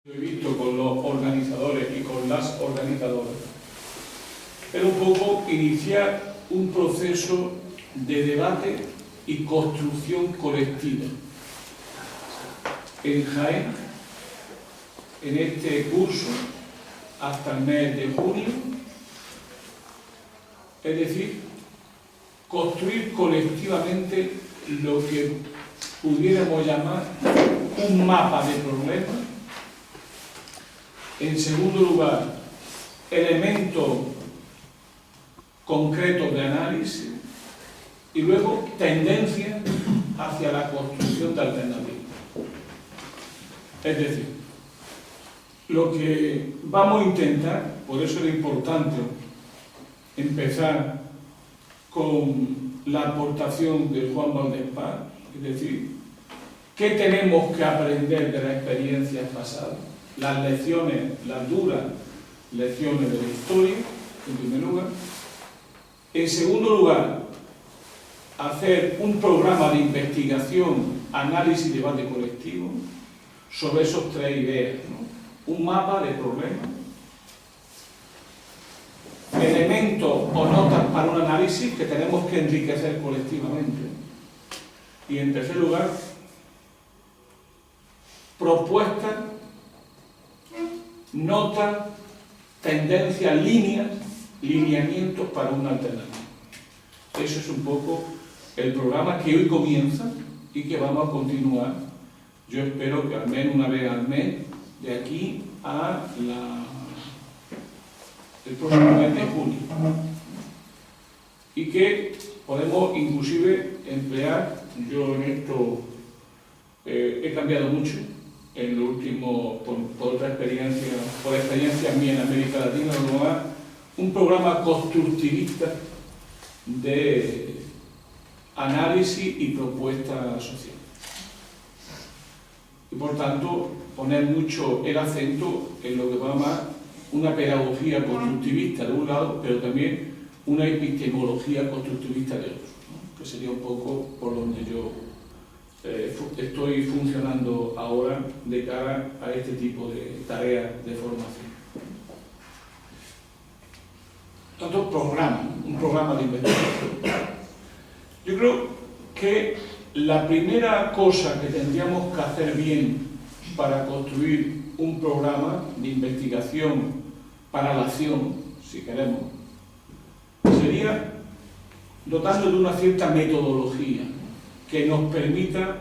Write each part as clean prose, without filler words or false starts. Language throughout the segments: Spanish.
He visto con los organizadores y con las organizadoras era un poco iniciar un proceso de debate y construcción colectiva en Jaén, en este curso hasta el mes de junio, es decir, construir colectivamente lo que pudiéramos llamar un mapa de problemas. En segundo lugar, elementos concretos de análisis y luego tendencias hacia la construcción de alternativas. Es decir, lo que vamos a intentar, por eso era importante empezar con la aportación de Juan Valdespar, es decir, ¿qué tenemos que aprender de las experiencias pasadas? Las lecciones, las duras lecciones de la historia, en primer lugar. En segundo lugar, hacer un programa de investigación, análisis y debate colectivo sobre esos tres ideas, ¿no? Un mapa de problemas, elementos o notas para un análisis que tenemos que enriquecer colectivamente. Y en tercer lugar, propuestas, notas, tendencias, líneas, lineamientos para una alternativa. Eso es un poco el programa que hoy comienza y que vamos a continuar. Yo espero que al menos una vez al mes, de aquí a el próximo mes de junio. Y que podemos inclusive emplear, yo en esto he cambiado mucho, en lo último, por otra experiencia, por experiencia mía en América Latina, un programa constructivista de análisis y propuesta social. Y por tanto, poner mucho el acento en lo que va a llamar una pedagogía constructivista de un lado, pero también una epistemología constructivista de otro, ¿no? Que sería un poco por donde yo estoy funcionando ahora de cara a este tipo de tareas de formación. Tanto un programa de investigación. Yo creo que la primera cosa que tendríamos que hacer bien para construir un programa de investigación para la acción, si queremos, sería dotarnos de una cierta metodología que nos permita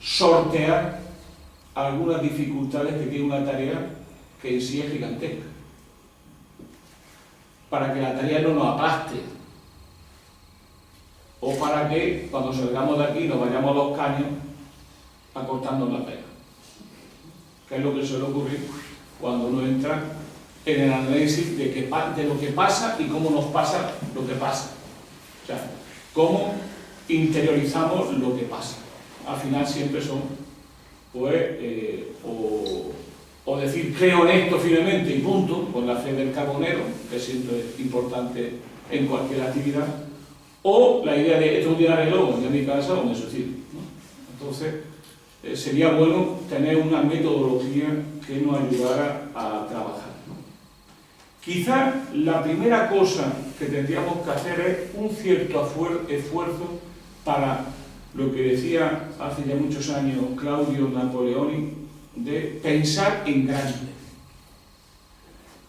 sortear algunas dificultades que tiene una tarea que en sí es gigantesca, para que la tarea no nos aplaste, o para que cuando salgamos de aquí nos vayamos a los caños acortándonos la pega, que es lo que suele ocurrir cuando uno entra en el análisis de lo que pasa y cómo nos pasa lo que pasa, o sea, cómo interiorizamos lo que pasa. Al final siempre son, pues, o decir creo en esto firmemente y punto, con la fe del carbonero, que siempre es importante en cualquier actividad, o la idea de esto un día arreglo, en mi casa o me suicido, ¿no? Entonces, sería bueno tener una metodología que nos ayudara a trabajar, ¿no? Quizás la primera cosa que tendríamos que hacer es un cierto esfuerzo para lo que decía hace ya muchos años Claudio Napoleoni, de pensar en grande.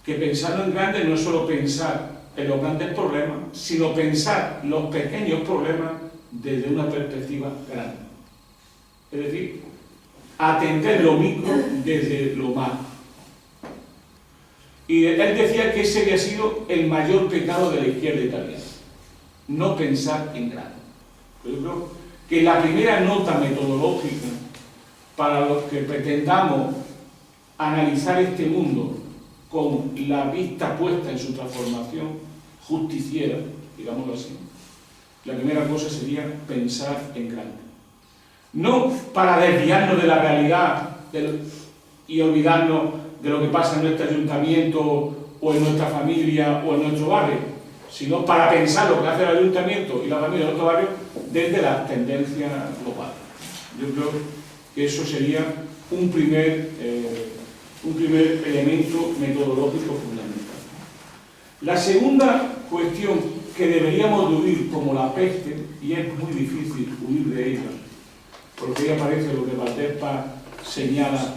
Que pensar en grande no es solo pensar en los grandes problemas, sino pensar los pequeños problemas desde una perspectiva grande. Es decir, atender lo micro desde lo macro. Y él decía que ese había sido el mayor pecado de la izquierda italiana, no pensar en grande. Yo creo que la primera nota metodológica para los que pretendamos analizar este mundo con la vista puesta en su transformación justiciera, digámoslo así, la primera cosa sería pensar en grande. No para desviarnos de la realidad y olvidarnos de lo que pasa en nuestro ayuntamiento o en nuestra familia o en nuestro barrio, sino para pensar lo que hace el ayuntamiento y la familia de nuestro barrio desde la tendencia global. Yo creo que eso sería un primer un primer elemento metodológico fundamental. La segunda cuestión que deberíamos de huir como la peste, y es muy difícil huir de ella, porque ahí aparece lo que Valdelpar señala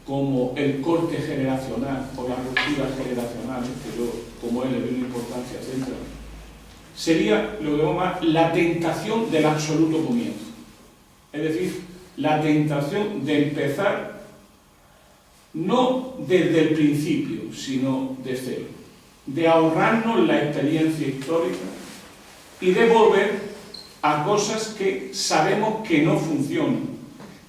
como el corte generacional o las rupturas generacionales, que yo, como él, le doy una importancia central, sería lo que llamamos la tentación del absoluto comienzo. Es decir, la tentación de empezar no desde el principio, sino de cero, de ahorrarnos la experiencia histórica y de volver a cosas que sabemos que no funcionan,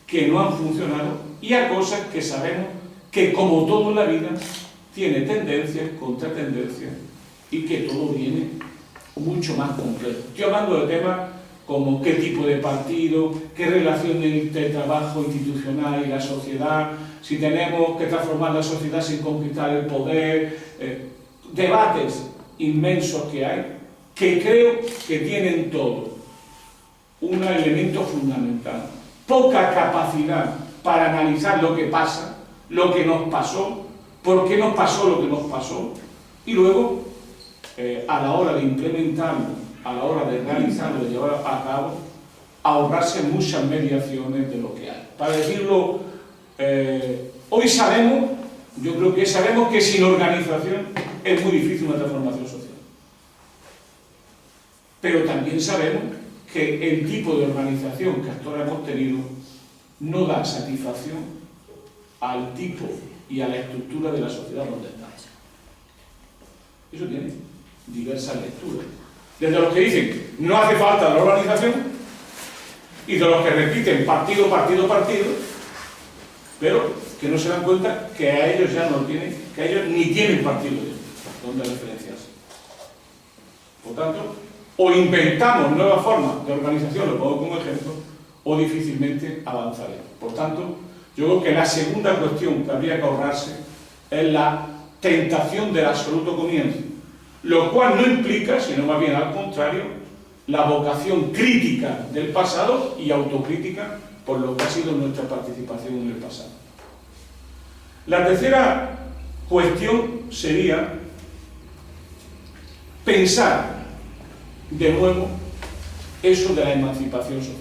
que no han funcionado, y a cosas que sabemos que, como todo en la vida, tiene tendencias, contratendencias, y que todo viene mucho más complejo. Estoy hablando de temas como qué tipo de partido, qué relación entre el trabajo institucional y la sociedad, si tenemos que transformar la sociedad sin conquistar el poder, debates inmensos que hay, que creo que tienen todo un elemento fundamental: poca capacidad para analizar lo que pasa, lo que nos pasó, por qué nos pasó lo que nos pasó, y luego, a la hora de implementarlo, a la hora de realizarlo, de llevarlo a cabo, ahorrarse muchas mediaciones de lo que hay. Para decirlo, hoy sabemos, yo creo que sabemos que sin organización es muy difícil una transformación social. Pero también sabemos que el tipo de organización que hasta ahora hemos tenido no da satisfacción al tipo y a la estructura de la sociedad donde estamos. Eso tiene diversas lecturas. Desde los que dicen no hace falta la organización, y de los que repiten partido, partido, partido, pero que no se dan cuenta que a ellos ya no tienen, que a ellos ni tienen partido donde referenciarse. Por tanto, o inventamos nuevas formas de organización, lo pongo como ejemplo, o difícilmente avanzaremos. Por tanto, yo creo que la segunda cuestión que habría que ahorrarse es la tentación del absoluto comienzo, lo cual no implica, sino más bien al contrario, la vocación crítica del pasado y autocrítica por lo que ha sido nuestra participación en el pasado. La tercera cuestión sería pensar de nuevo eso de la emancipación social,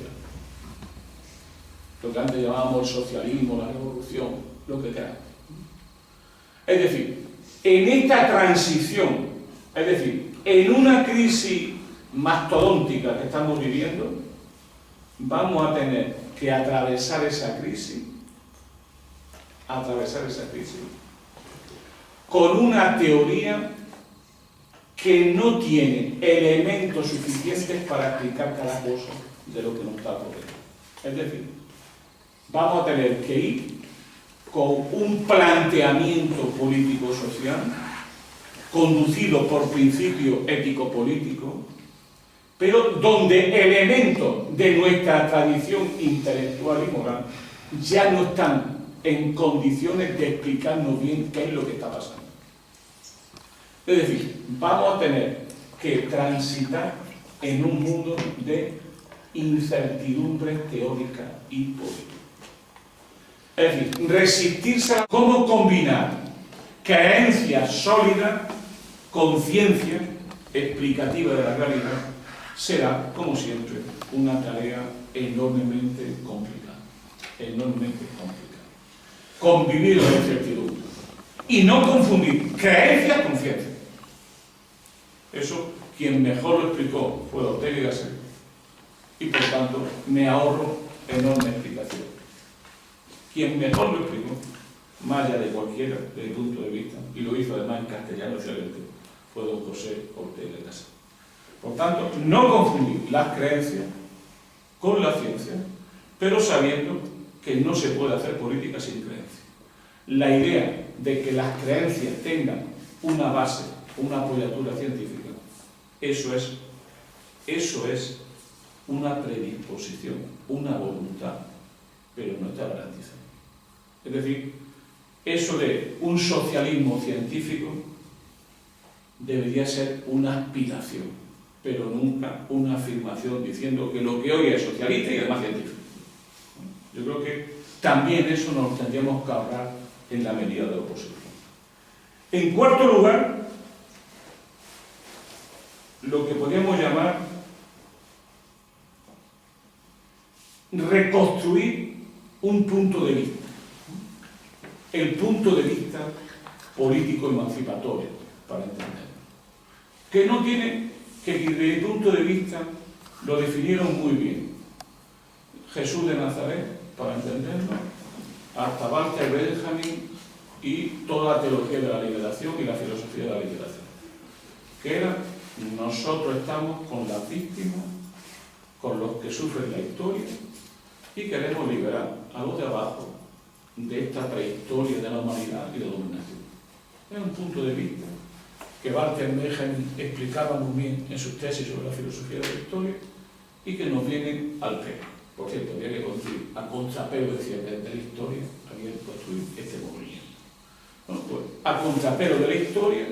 lo que antes llamábamos el socialismo, la revolución, lo que queramos. Es decir, en esta transición, es decir, en una crisis mastodóntica que estamos viviendo, vamos a tener que atravesar esa crisis con una teoría que no tiene elementos suficientes para explicar cada cosa de lo que nos está ocurriendo. Es decir, vamos a tener que ir con un planteamiento político-social conducido por principios ético-políticos, pero donde elementos de nuestra tradición intelectual y moral ya no están en condiciones de explicarnos bien qué es lo que está pasando. Es decir, vamos a tener que transitar en un mundo de incertidumbre teórica y política. Es decir, resistirse a cómo combinar creencias sólidas con ciencia explicativa de la realidad será, como siempre, una tarea enormemente complicada. Enormemente complicada. Convivir con la incertidumbre. Y no confundir creencias con ciencia. Eso, quien mejor lo explicó fue Ortega y Gasset. Y por tanto, me ahorro enorme explicación. Quien mejor lo explicó, más allá de cualquiera, desde mi punto de vista, y lo hizo además en castellano excelente, fue don José Ortega y Gasset. Por tanto, no confundir las creencias con la ciencia, pero sabiendo que no se puede hacer política sin creencia. La idea de que las creencias tengan una base, una apoyatura científica, eso es una predisposición, una voluntad, pero no está garantizado. Es decir, eso de un socialismo científico debería ser una aspiración, pero nunca una afirmación diciendo que lo que hoy es socialista y además científico. Yo creo que también eso nos tendríamos que ahorrar en la medida de lo posible. En cuarto lugar, lo que podríamos llamar reconstruir un punto de vista, el punto de vista político emancipatorio, para entenderlo, que no tiene, que desde el punto de vista lo definieron muy bien Jesús de Nazaret, para entenderlo, hasta Walter Benjamin y toda la teología de la liberación y la filosofía de la liberación, que era: nosotros estamos con las víctimas, con los que sufren la historia, y queremos liberar a los de abajo de esta prehistoria de la humanidad y de la dominación. Es un punto de vista que Walter Benjamin explicaba muy bien en sus tesis sobre la filosofía de la historia y que nos viene al pelo. Por cierto, había que construir a contrapelo, decía, de la historia, había que construir este movimiento. Bueno, pues, a contrapelo de la historia,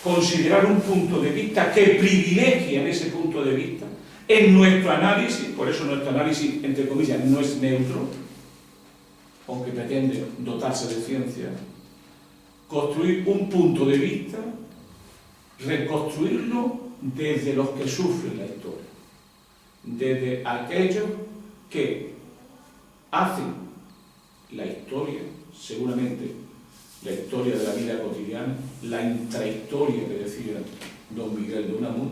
considerar un punto de vista que privilegia en ese punto de vista, en nuestro análisis, por eso nuestro análisis, entre comillas, no es neutro, aunque pretende dotarse de ciencia, construir un punto de vista, reconstruirlo desde los que sufren la historia, desde aquellos que hacen la historia, seguramente la historia de la vida cotidiana, la intrahistoria que decía don Miguel de Unamuno,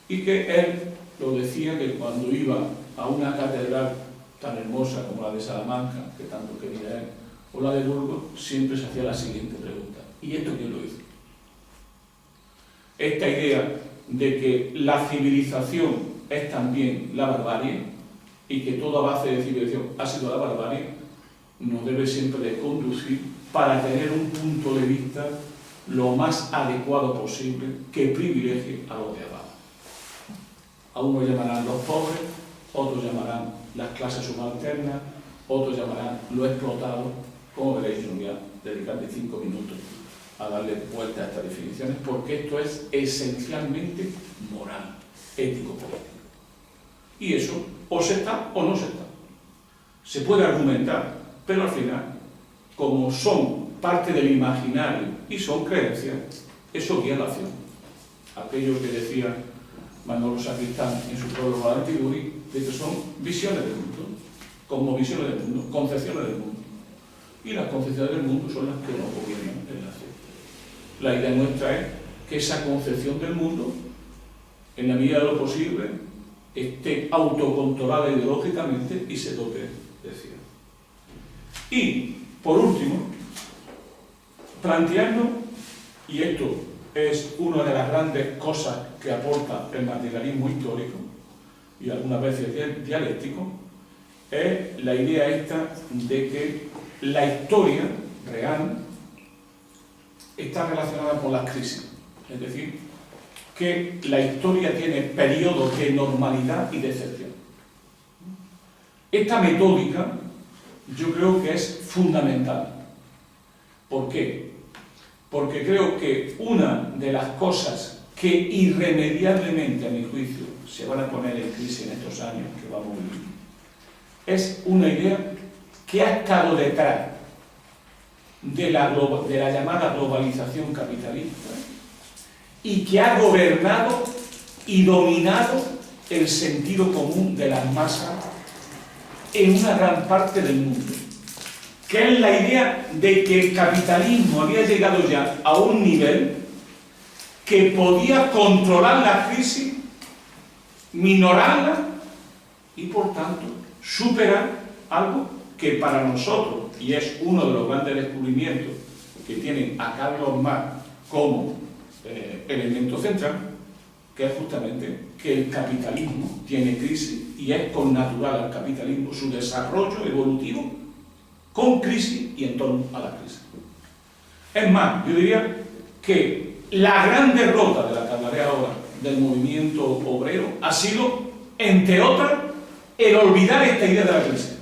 y que él lo decía que cuando iba a una catedral tan hermosa como la de Salamanca, que tanto quería él, o la de Burgos, siempre se hacía la siguiente pregunta: ¿y esto quién lo hizo? Esta idea de que la civilización es también la barbarie y que toda base de civilización ha sido la barbarie, nos debe siempre de conducir para tener un punto de vista lo más adecuado posible que privilegie a los de abajo. A unos llamarán los pobres, otros llamarán las clases subalternas, otros llamarán los explotados. Como veréis, yo voy a dedicarle 5 minutos a darle vuelta a estas definiciones, porque esto es esencialmente moral, ético-político. Y eso o se está o no se está. Se puede argumentar, pero al final, como son parte del imaginario y son creencias, eso guía la acción. Aquello que decía Manolo Sacristán en su prólogo al Antigurí, de que son visiones del mundo, como visiones del mundo, concepciones del mundo. Y las concepciones del mundo son las que nos gobiernan en la fe. La idea nuestra es que esa concepción del mundo, en la medida de lo posible, esté autocontrolada ideológicamente y se dote de ciencia. Y, por último, plantearnos, y esto es una de las grandes cosas que aporta el materialismo histórico y algunas veces dialéctico, es la idea esta de que la historia real está relacionada con las crisis. Es decir, que la historia tiene periodos de normalidad y de excepción. Esta metódica yo creo que es fundamental. ¿Por qué? Porque creo que una de las cosas que irremediablemente, a mi juicio, se van a poner en crisis en estos años que vamos a vivir, es una idea que ha estado detrás de la llamada globalización capitalista y que ha gobernado y dominado el sentido común de las masas en una gran parte del mundo, que es la idea de que el capitalismo había llegado ya a un nivel que podía controlar la crisis, minorarla y, por tanto, superar algo que para nosotros, y es uno de los grandes descubrimientos que tienen a Carlos Marx como elemento central, que es justamente que el capitalismo tiene crisis y es connatural al capitalismo su desarrollo evolutivo con crisis y en torno a la crisis. Es más, yo diría que la gran derrota de la que hablaré ahora del movimiento obrero ha sido, entre otras, el olvidar esta idea de la crisis.